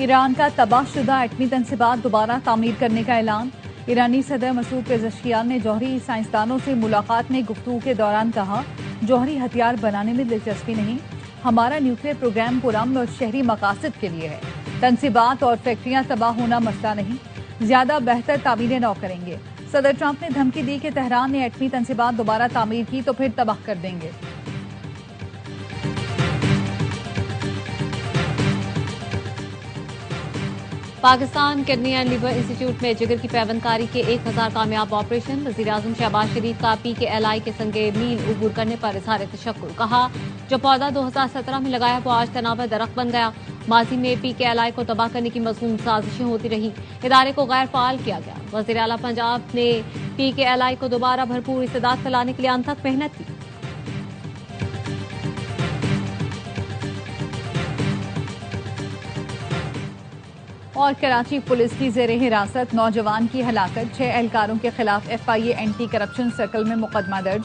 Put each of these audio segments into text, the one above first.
Iran का तबाहशुदा एटमी तंसीबात दोबारा तामीर करने का ऐलान। ईरानी सदर मसूद पेज़ेश्कियान ने जौहरी साइंसदानों से मुलाकात में गुफ्तगू के दौरान कहा, जौहरी हथियार बनाने में दिलचस्पी नहीं, हमारा न्यूक्लियर प्रोग्राम पुरअमन और शहरी मकासद के लिए है। तंसीबात और फैक्ट्रियां तबाह होना मसला नहीं, ज्यादा बेहतर तामीरें नौ करेंगे। सदर ट्रंप ने धमकी दी कि तेहरान ने एटमी तंसीबात दोबारा तामीर की तो फिर तबाह कर देंगे। Pakistan kidney and liver institute में जिगर की पैवंदकारी के 1000 कामयाब ऑपरेशन। वज़ीर-ए-आज़म शहबाज शरीफ का PKLI के संगे मील उबूर करने पर इज़हार तशक्कुर। कहा, जो पौधा 2017 में लगाया वो आज तनाव दरख्त बन गया। माजी में PKLI को तबाह करने की मज़मूम साजिशें होती रही, इदारे को गैर फाल किया गया। वज़ीर आला पंजाब ने PKLI को दोबारा भरपूर इस्तेदाद फैलाने के लिए अनथक मेहनत की। और कराची पुलिस की जेर हिरासत नौजवान की हलाकत, 6 एहलकारों के खिलाफ FIA एंटी करप्शन सर्कल में मुकदमा दर्ज।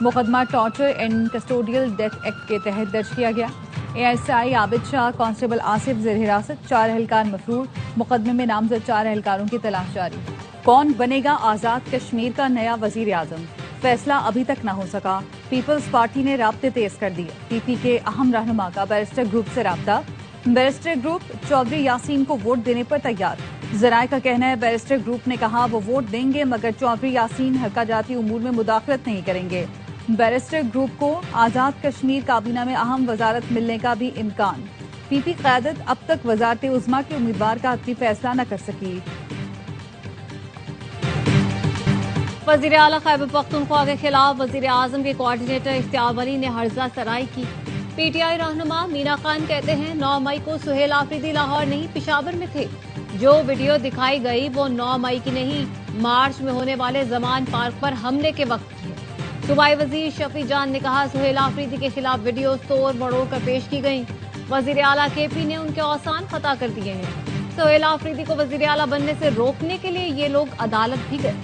मुकदमा torture and custodial death act के तहत दर्ज किया गया। ASI आबिद शाह, कांस्टेबल आसिफ जेर हिरासत, 4 एहलकार मफरूर। मुकदमे में नामजद 4 एहलकारों की तलाश जारी। कौन बनेगा आजाद कश्मीर का नया वजीर आजम, फैसला अभी तक न हो सका। पीपल्स पार्टी ने राब्ते तेज कर दिए। PP के अहम रहनुमा का बैरिस्टर ग्रुप से राब्ता। बैरिस्टर ग्रुप चौधरी यासीन को वोट देने पर तैयार। जराये का कहना है, बैरिस्टर ग्रुप ने कहा वो वोट देंगे मगर चौधरी यासीन हल्का जाती उमूर में मुदाखलत नहीं करेंगे। बैरिस्टर ग्रुप को आजाद कश्मीर काबीना में अहम वजारत मिलने का भी इम्कान। PP क़यादत अब तक वजारत उज़्मा के उम्मीदवार का हतमी फैसला न कर सकी। वज़ीर आला खैबर पख्तूनख्वा के खिलाफ वज़ीर आज़म के कोऑर्डिनेटर इख्तियार वली ने हर्जा सराई की। PTI रहनुमा मीना खान कहते हैं, 9 मई को सुहेल आफरीदी लाहौर नहीं पेशावर में थे। जो वीडियो दिखाई गई वो 9 मई की नहीं, मार्च में होने वाले जमान पार्क पर हमले के वक्त की है। सूबाई वजीर शफी जान ने कहा, सुहेल आफरीदी के खिलाफ वीडियो तोड़ मड़ोड़ कर पेश की गई। वजीर आला KP ने उनके औसान खता कर दिए हैं। सुहेल आफरीदी को वजीर आला बनने से रोकने के लिए ये लोग अदालत भी गए।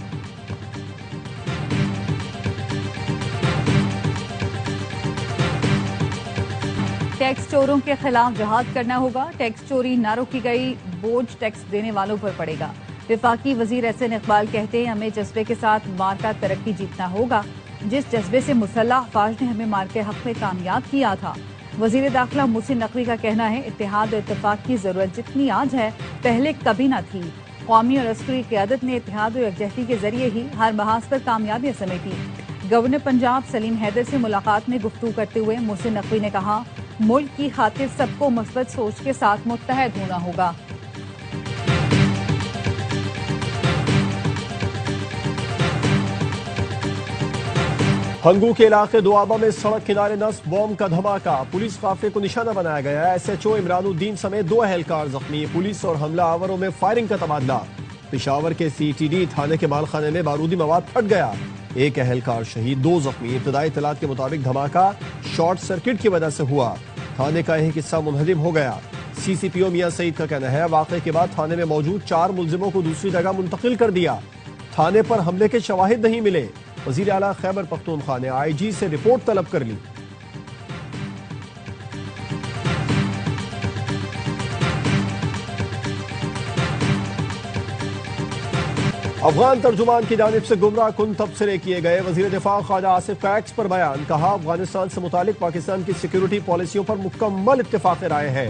टैक्स चोरों के खिलाफ जहाद करना होगा। टैक्स चोरी न रोकी गई, बोझ टैक्स देने वालों पर पड़ेगा। विफाकी वजीर एहसन इकबाल कहते हैं, हमें जज्बे के साथ मार का तरक्की जीतना होगा। जिस जज्बे से मुसल्लह अफवाज ने हमें मार के हक में कामयाब किया था। वजीर दाखिला मोहसिन नकवी का कहना है, इत्तेहाद और इत्तेफाक की जरूरत जितनी आज है पहले कभी न थी। कौमी और अस्करी क़यादत ने इत्तेहाद और यकजहती के जरिए ही हर महाज पर कामयाबियां समेटी। गवर्नर पंजाब सलीम हैदर से मुलाकात में गुफ्तगू करते हुए मोहसिन नकवी ने कहा, मुल्क की खातिर सबको मस्बत सोच के साथ मुत्तहद होना होगा। हंगू के इलाके दुआबा में सड़क किनारे नस्ब बॉम्ब का धमाका, पुलिस काफिले को निशाना बनाया गया। SHO इमरानुद्दीन समेत 2 एहलकार जख्मी। पुलिस और हमला आवरों में फायरिंग का तबादला। पेशावर के CTD थाने के मालखाने में बारूदी मवाद फट गया, 1 एहलकार शहीद, 2 जख्मी। इब्तदाई इत्तलात के मुताबिक धमाका शॉर्ट सर्किट की वजह से हुआ। थाने का एक हिस्सा मुनहदिम हो गया। CCPO मियां सईद का कहना है, वाक़े के बाद थाने में मौजूद 4 मुलजिमों को दूसरी जगह मुंतकिल कर दिया। थाने पर हमले के शवाहिद नहीं मिले। वज़ीर आला खैबर पख्तूनख्वा ने IG से रिपोर्ट तलब कर ली। अफगान तर्जुमान की जानिब से गुमराह कुन तबसरे किए गए। वज़ीर दिफा ख्वाजा आसिफ का एक्स पर बयान, कहा अफगानिस्तान से मुतालिक पाकिस्तान की सिक्योरिटी पॉलिसियों पर मुकम्मल इत्तेफाक राय है।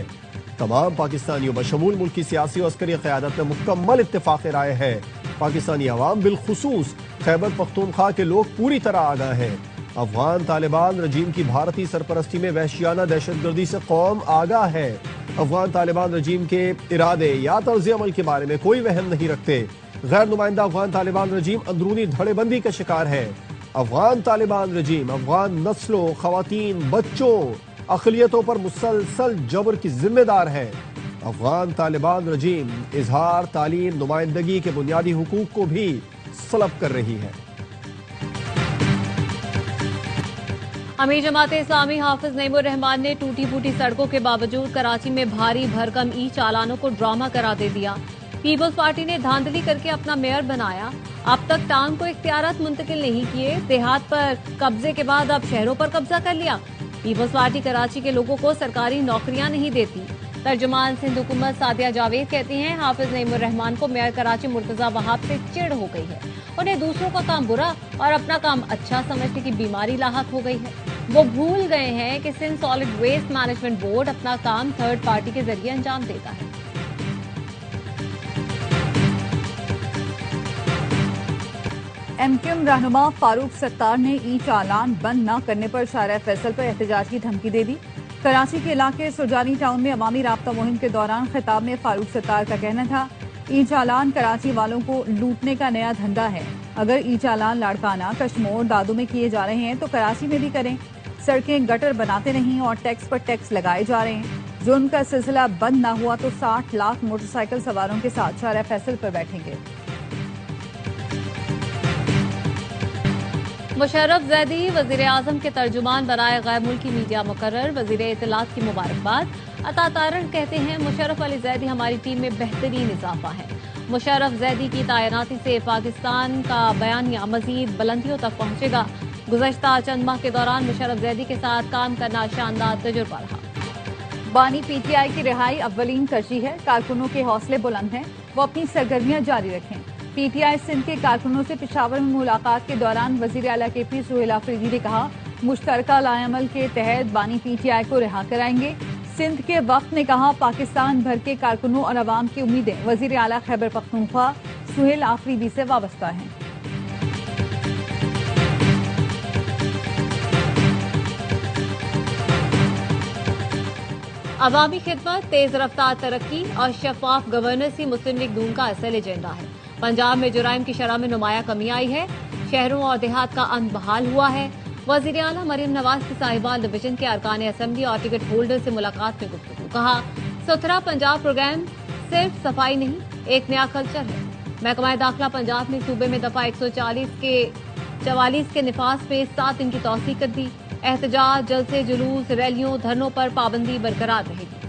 तमाम पाकिस्तानियों बशमूल मुल्क की सियासी और अस्करी क़यादत में मुकम्मल इत्तेफाक राय है। पाकिस्तानी अवाम बिलखुसूस खैबर पख्तूनख्वा के लोग पूरी तरह आगाह हैं। अफगान तालिबान रजीम की भारतीय सरपरस्ती में वहशियाना दहशतगर्दी से कौम आगाह है। अफगान तालिबान रजीम के इरादे या तर्ज अमल के बारे में कोई वहम नहीं रखते। गैर नुमाइंदा अफगान तालिबान रजीम अंदरूनी धड़ेबंदी का शिकार है। अफगान तालिबान रजीम अफगान नस्लों, खवातीन, बच्चों, अक़लियतों पर मुसलसल जबर की जिम्मेदार है। अफगान तालिबान रजीम इजहार, तालीम, नुमाइंदगी के बुनियादी हुकूक को भी सलब कर रही है। अमीर जमात इस्लामी हाफिज नईमुर रहमान ने टूटी फूटी सड़कों के बावजूद कराची में भारी भरकम चालानों को ड्रामा करार दे दिया। पीपल्स पार्टी ने धांधली करके अपना मेयर बनाया। अब तक टांग को इख्तियारात मुंतकिल नहीं किए। देहात पर कब्जे के बाद अब शहरों पर कब्जा कर लिया। पीपल्स पार्टी कराची के लोगों को सरकारी नौकरियां नहीं देती। तर्जुमान सिंध हुकूमत सादिया जावेद कहती हैं हाफिज नईमुर रहमान को मेयर कराची मुर्तजा वहाब से चिढ़ हो गई है। उन्हें दूसरों का काम बुरा और अपना काम अच्छा समझने की बीमारी लाहक हो गई है। वो भूल गए हैं कि Sindh solid waste management board अपना काम थर्ड पार्टी के जरिए अंजाम देता है। एमक्यूएम रहनुमा फारूक सत्तार ने ई चालान बंद न करने पर शारा फैसल पर एहतजाज की धमकी दे दी। कराची के इलाके सुरजानी टाउन में अवामी राब्ता मुहिम के दौरान खिताब में फारूक सत्तार का कहना था, ई चालान कराची वालों को लूटने का नया धंधा है। अगर ई चालान लाड़काना, कश्मोर, दादू में किए जा रहे हैं तो कराची में भी करें। सड़कें गटर बनाते नहीं और टैक्स पर टैक्स लगाए जा रहे हैं। जुर्म का सिलसिला बंद न हुआ तो 60 लाख मोटरसाइकिल सवारों के साथ शारा फैसल पर बैठेंगे। मुशर्रफ जैदी वजीर आजम के तर्जुमान बनाए गैर मुल्की मीडिया मुकर्रर, वजीर इत्तलात की मुबारकबाद। अता तारण कहते हैं मुशर्रफ अली जैदी हमारी टीम में बेहतरीन इजाफा है। मुशर्रफ जैदी की तैनाती से पाकिस्तान का बयानिया मजीद बुलंदियों तक पहुंचेगा। गुज़श्ता चंद माह के दौरान मुशर्रफ जैदी के साथ काम करना शानदार तजुर्बा रहा। बानी पीटीआई की रिहाई अव्वलीन तरजीह है। कारकुनों के हौसले बुलंद हैं, वो अपनी सरगर्मियां जारी रखें। पीटीआई सिंध के कारकुनों से पेशावर में मुलाकात के दौरान वजीर आला केपी सुहेल आफरीदी ने कहा, मुश्तरका लाएअमल के तहत बानी पीटीआई को रिहा कराएंगे। सिंध के वक्त ने कहा, पाकिस्तान भर के कारकुनों और अवाम की उम्मीदें वजीर आला खैबर पख्तूनख्वा सुहेल आफरीदी से वाबस्ता हैं। अवामी खिदमत, तेज रफ्तार तरक्की और शफाफ गवर्नेंस ही मुस्लिम लीग नून का असल एजेंडा है। पंजाब में जुराइम की शरह में नुमाया कमी आई है। शहरों और देहात का अमन बहाल हुआ है। वजीर आला मरीम नवाज की साहिवाल डिवीजन के अरकान असेंबली और टिकट होल्डर से मुलाकात में गुफ्तगू। कहा, सुथरा पंजाब प्रोग्राम सिर्फ सफाई नहीं, एक नया कल्चर है। महकमा दाखिला पंजाब ने सूबे में दफा 144 के निफाज पे 7 दिन की तौसीक कर दी। एहतजाज, जलसे, जुलूस, रैलियों, धरनों पर पाबंदी बरकरार रहेगी।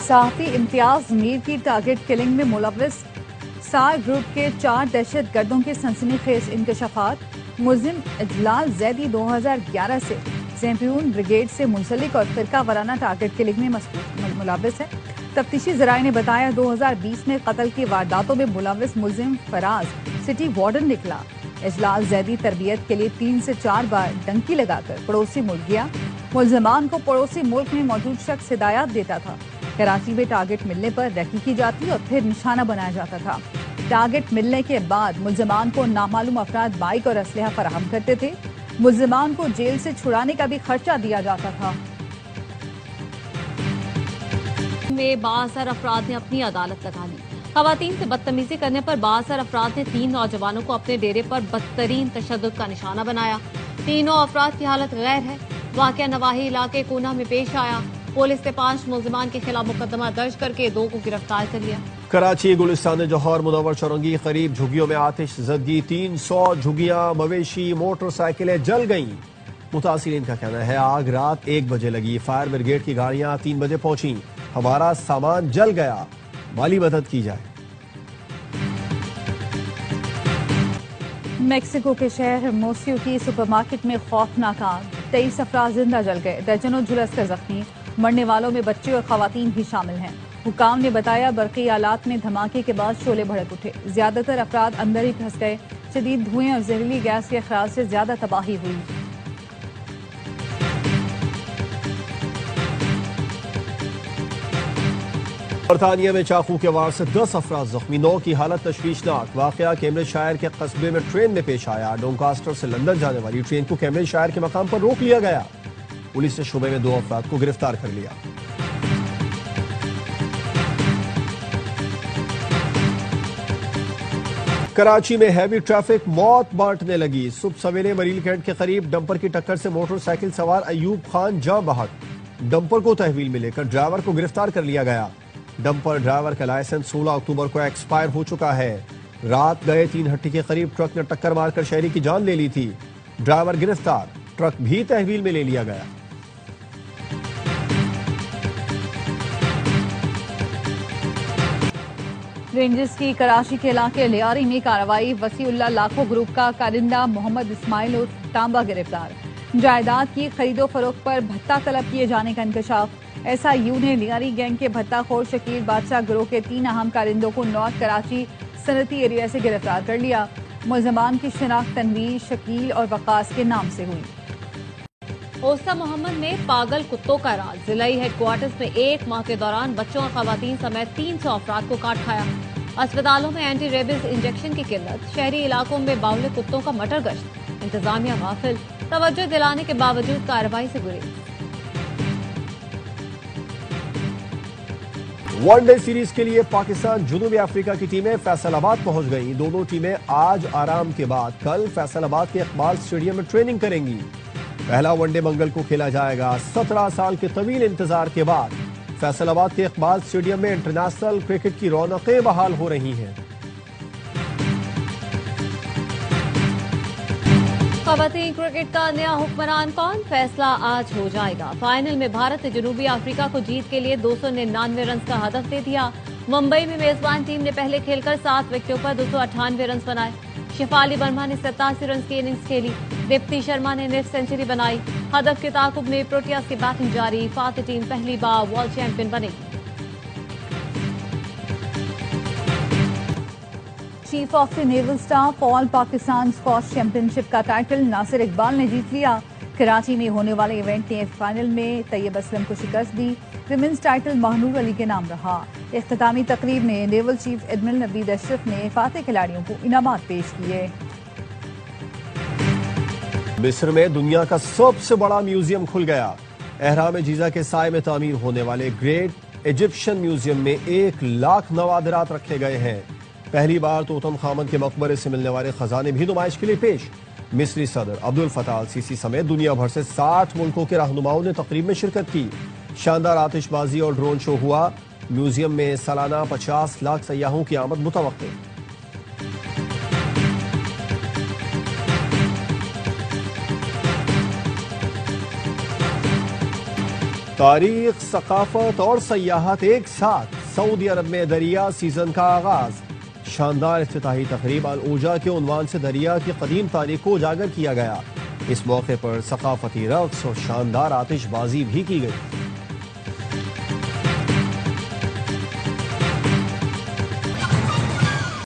सहाफ़ी इम्तियाज मीर की टारगेट किलिंग में मुलव्विस सार ग्रुप के 4 दहशत गर्दों के सनसनीखेज इंकशाफात। मुलजिम इजलाल जैदी 2011 से चैंपियन ब्रिगेड से मुंसलिक और फिरका वराना टारगेट किलिंग में मुलव्विस है। तफ्तीशी जराये ने बताया, 2020 में कत्ल की वारदातों में मुलव्विस मुलजिम फराज सिटी वार्डन निकला। इजलाल जैदी तरबियत के लिए 3 से 4 बार डंकी लगाकर पड़ोसी मुल्क गया। मुलजमान को पड़ोसी मुल्क में मौजूद शख्स हिदायत देता था। कराची में टारगेट मिलने पर रेकी की जाती और फिर निशाना बनाया जाता था। टारगेट मिलने के बाद मुलजमान को नामालूम अफराद बाइक और असलहा फराहम करते थे। मुलजमान को जेल से छुड़ाने का भी खर्चा दिया जाता था। में बासर अफराद ने अपनी अदालत लगा ली। खवातीन से बदतमीजी करने पर बासर अफराद ने 3 नौजवानों को अपने डेरे पर बदतरीन तशद्दुद का निशाना बनाया। तीनों अफराद की हालत गैर है। वाक़या नवाही इलाके कोना में पेश आया। पुलिस ने 5 मुलजिमान के खिलाफ मुकदमा दर्ज करके 2 को गिरफ्तार कर लिया। कराची गुलिस्तान जौहर मुनव्वर चौरंगी करीब झुग्गियों में आतिश ज़दगी। 300 झुग्गियां, मवेशी, मोटरसाइकिलें जल गईं। मुतासिरीन का कहना है, आग रात 1 बजे लगी। फायर ब्रिगेड की गाड़ियां 3 बजे पहुंची। हमारा सामान जल गया, माली मदद की जाए। मेक्सिको के शहर मोस्यू की सुपरमार्केट में खौफनाक आग। 23 अफराद जिंदा जल गए, दर्जनों झुलस कर जख्मी। मरने वालों में बच्चे और खवातीन भी शामिल हैं। हुकाम ने बताया, बरक़ी आलात में धमाके के बाद शोले भड़क उठे। ज्यादातर अफराद अंदर ही फंस गए। शदीद धुएं और जहरीली गैस के अखराज से ज्यादा तबाही हुई। बरतानिया में चाकू के वार से 10 अफराद जख्मी, 9 की हालत तशवीशनाक। वाकया कैम्ब्रिज शायर के कस्बे में ट्रेन में पेश आया। डोंकास्टर से लंदन जाने वाली ट्रेन को कैम्ब्रिज शायर के मकाम पर रोक लिया गया। पुलिस ने शुबे में 2 अफराद को गिरफ्तार कर लिया। कराची में हैवी ट्रैफिक मौत बांटने लगी। सुबह सवेरे मरील कैंट के करीब डंपर की टक्कर से मोटरसाइकिल सवार अयूब खान जान बहक। डंपर को तहवील में लेकर ड्राइवर को गिरफ्तार कर लिया गया। डंपर ड्राइवर का लाइसेंस 16 अक्टूबर को एक्सपायर हो चुका है। रात गए 3 हट्टी के करीब ट्रक ने टक्कर मारकर शहरी की जान ले ली थी। ड्राइवर गिरफ्तार, ट्रक भी तहवील में ले लिया गया। रेंजर्स की कराची के इलाके लियारी में कार्रवाई। वसीउल्लाह लाखों ग्रुप का कारिंदा मोहम्मद इस्माइल उर्फ टांबा गिरफ्तार। जायदाद की खरीदो फरोख्त पर भत्ता तलब किए जाने का इंकशाफ। SIU ने लियारी गैंग के भत्ताखोर शकील बादशाह गिरोह के 3 अहम कारिंदों को नॉर्थ कराची सनती एरिया से गिरफ्तार कर लिया। मुलजमान की शिनाख्त तनवीर, शकील और वकास के नाम से हुई। ओस्ता मोहम्मद में पागल कुत्तों का राज। जिलाई हेडक्वार्टर्स में 1 माह के दौरान बच्चों और खवातीन समेत 300 अफराद को काट खाया। अस्पतालों में एंटी रेबीज इंजेक्शन की किल्लत। शहरी इलाकों में बावले कुत्तों का मटर गश्त। इंतजामिया गाफिल, तवज्जो दिलाने के बावजूद कार्रवाई से गुरेज। वनडे सीरीज के लिए पाकिस्तान जनूबी अफ्रीका की टीमें फैसलाबाद पहुंच गईं। दोनों टीमें आज आराम के बाद कल फैसलाबाद के इकबाल स्टेडियम में ट्रेनिंग करेंगी। पहला वनडे मंगल को खेला जाएगा। 17 साल के तवील इंतजार के बाद फैसलाबाद के इकबाल स्टेडियम में इंटरनेशनल क्रिकेट की रौनकें बहाल हो रही हैं। खवातीन क्रिकेट का नया हुक्मरान कौन, फैसला आज हो जाएगा। फाइनल में भारत ने जनूबी अफ्रीका को जीत के लिए 299 रन का हदफ दे दिया। मुंबई में मेजबान टीम ने पहले खेलकर 7 विकेटों पर 298 रन बनाए। शिफाली वर्मा ने 87 रन की इनिंग्स खेली। दीप्ति शर्मा ने नेट सेंचुरी बनाई। हदफ के ताकुब में प्रोटियाज की बैटिंग जारी। फातह टीम पहली बार वर्ल्ड चैंपियन बनेगी। Chief of the naval staff all Pakistan squash championship का टाइटल नासिर इकबाल ने जीत लिया। कराची में होने वाले इवेंट ने फाइनल में तैयब असलम को शिकस्त दी। विमेंस टाइटल महनूर अली के नाम रहा। इख्तितामी तकरीब में naval chief admiral Naveed Ashraf ने फातह खिलाड़ियों को इनामात पेश किए। मिस्र में दुनिया का सबसे बड़ा म्यूजियम खुल गया। एहराम जीजा के साए में तामीर होने वाले ग्रेट इजिप्शियन म्यूजियम में 1 लाख नवादिरात रखे गए हैं। पहली बार तूतनखामन के मकबरे से मिलने वाले खजाने भी नुमाइश के लिए पेश। मिस्री सदर अब्दुल फताह अल सीसी समेत दुनिया भर से 60 मुल्कों के रहनुमाओं ने तकरीब में शिरकत की। शानदार आतिशबाजी और ड्रोन शो हुआ। म्यूजियम में सालाना 50 लाख सयाहों की आमद मुतवक्के। तारीख, सकाफत और सयाहत एक साथ। सऊदी अरब में दरिया सीजन का आगाज। शानदार इफ्तिताही तकरीब अल ऊजा के उन्वान से दरिया की कदीम तारीख को उजागर किया गया। इस मौके पर सकाफती रक्स और शानदार आतिशबाजी भी की गई।